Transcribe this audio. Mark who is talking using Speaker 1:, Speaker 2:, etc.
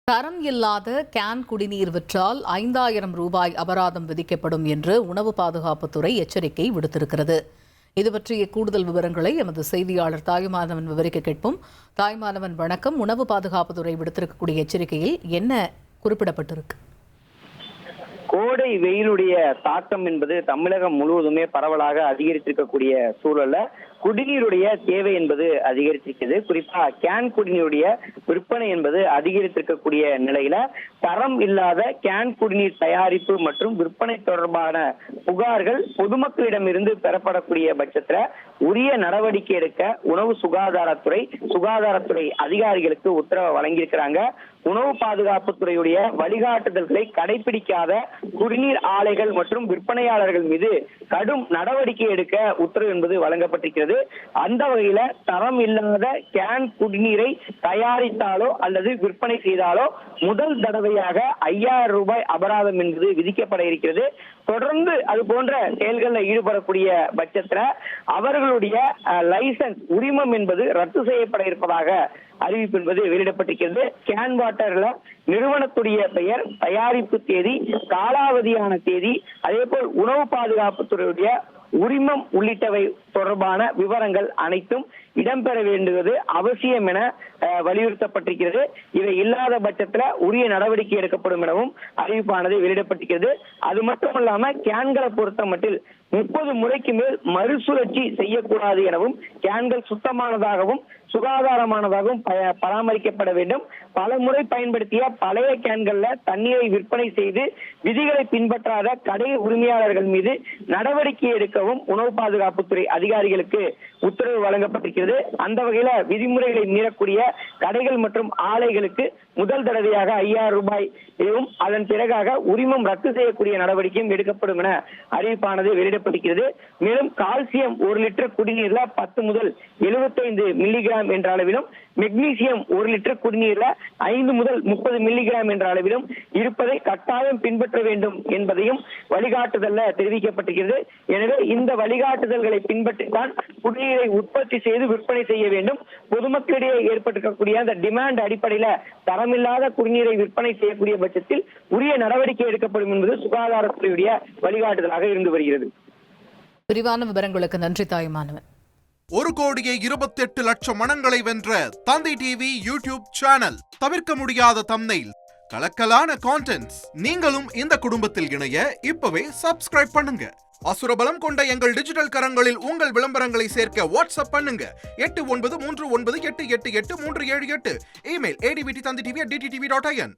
Speaker 1: தரம் இல்லாத கேன் குடிநீர் விற்றால் 5000 ரூபாய் அபராதம் விதிக்கப்படும் என்று உணவு பாதுகாப்புத்துறை எச்சரிக்கை விடுத்திருக்கிறது. இது பற்றிய கூடுதல் விவரங்களை எமது செய்தியாளர் தாயுமானவன் விவரிக்க கேட்போம். தாயுமானவன் வணக்கம். உணவு பாதுகாப்புத்துறை விடுத்திருக்கக்கூடிய எச்சரிக்கையில் என்ன குறிப்பிடப்பட்டிருக்கு?
Speaker 2: கோடை வெயிலுடைய தாக்கம் என்பது தமிழகம் முழுவதுமே பரவலாக அதிகரித்திருக்கக்கூடிய சூழல்ல குடிநீருடைய தேவை என்பது அதிகரித்திருக்கிறது. குறிப்பா கேன் குடிநீருடைய விற்பனை என்பது அதிகரித்திருக்கக்கூடிய நிலையில தரம் இல்லாத கேன் குடிநீர் தயாரிப்பு மற்றும் விற்பனை தொடர்பான புகார்கள் பொதுமக்களிடமிருந்து பெறப்படக்கூடிய பட்சத்துல உரிய நடவடிக்கை எடுக்க உணவு சுகாதாரத்துறை அதிகாரிகளுக்கு உத்தரவு வழங்கியிருக்கிறாங்க. உணவு பாதுகாப்புத்துறையுடைய வழிகாட்டுதல்களை கடைபிடிக்காத குடிநீர் ஆலைகள் மற்றும் விற்பனையாளர்கள் மீது கடும் நடவடிக்கை எடுக்க உத்தரவு என்பது வழங்கப்பட்டிருக்கிறது. அந்த வகையில தரம் இல்லாத கேன் குடிநீரை தயாரித்தாலோ அல்லது விற்பனை செய்தாலோ முதல் தடவையாக 5000 ரூபாய் அபராதம் என்பது விதிக்கப்பட இருக்கிறது. தொடர்ந்து அது போன்ற செயல்களில் ஈடுபடக்கூடிய பட்சத்துல அவர்களுடைய லைசன்ஸ் உரிமம் என்பது ரத்து செய்யப்பட இருப்பதாக அறிவிப்பு என்பது வெளியிடப்பட்டிருக்கிறது. கேன் வாட்டர்ல நிறுவனத்துடைய பெயர், தயாரிப்பு தேதி, காலாவதியான தேதி, அதே போல் உணவு பாதுகாப்புத்துறையுடைய உரிமம் உள்ளிட்டவை தொடர்பான விவரங்கள் அனைத்தும் இடம்பெற வேண்டுவது அவசியம் என வலியுறுத்தப்பட்டிருக்கிறது. இவை இல்லாத பட்சத்துல உரிய நடவடிக்கை எடுக்கப்படும் எனவும் அறிவிப்பானது வெளியிடப்பட்டிருக்கிறது. அது மட்டுமல்லாம கேன்களை பொறுத்த மட்டில் 30 முறைக்கு மேல் மறுசுழற்சி செய்யக்கூடாது எனவும் கேன்கள் சுத்தமானதாகவும் சுகாதாரமானதாகவும் பராமரிக்கப்பட வேண்டும். பல முறை பயன்படுத்திய பழைய கேன்கள்ல தண்ணீரை விற்பனை செய்து விதிகளை பின்பற்றாத கடை உரிமையாளர்கள் மீது நடவடிக்கை எடுக்கவும் உணவு பாதுகாப்புத்துறை அதிகாரிகளுக்கு உத்தரவு வழங்கப்பட்டிருக்கிறது. அந்த வகையில விதிமுறைகளை மீறக்கூடிய கடைகள் மற்றும் ஆலைகளுக்கு முதல் தடவையாக 5000 ரூபாய் அதன் பிறகாக உரிமம் ரத்து செய்யக்கூடிய நடவடிக்கையும் எடுக்கப்படும் என அறிவிப்பானது வெளியிடப்பட்டிருக்கிறது. மேலும் கால்சியம் 1 லிட்டர் குடிநீர்ல 10 முதல் 75 மில்லிகிராம் என்ற அளவிலும், மெக்னீசியம் 1 லிட்டர் குடிநீர்ல 5 முதல் 30 மில்லிகிராம் என்ற அளவிலும் இருப்பதை கட்டாயம் பின்பற்ற வேண்டும் என்பதையும் வழிகாட்டுதல்ல தெரிவிக்கப்பட்டிருக்கிறது. எனவே இந்த வழிகாட்டுதல்களை பின்பற்றித்தான் குடிநீரை உற்பத்தி செய்து விற்பனை செய்ய வேண்டும். பொதுமக்களிடையே ஏற்பட்டிருக்கக்கூடிய அந்த டிமாண்ட் அடிப்படையில தரமில்லாத குடிநீரை விற்பனை செய்யக்கூடிய பட்சத்தில் உரிய நடவடிக்கை எடுக்கப்படும் என்பது சுகாதாரத்துறையுடைய வழிகாட்டுதலாக இருந்து வருகிறது.
Speaker 1: விரிவான விவரங்களுக்கு நன்றி தாயுமானவன்.
Speaker 3: 1,28,00,000 மனங்களை வென்ற தந்தி டிவி யூடியூப் சேனல். தவிர்க்க முடியாத தம்ப்நெயில், கலக்கலான கான்டென்ட்ஸ். நீங்களும் இந்த குடும்பத்தில் இணைய இப்பவே சப்ஸ்கிரைப் பண்ணுங்க. அசுரபலம் கொண்ட எங்கள் டிஜிட்டல் கரங்களில் உங்கள் விளம்பரங்களை சேர்க்க வாட்ஸ்அப் பண்ணுங்க. 8939888838. Email advtthanditv@dttv.in.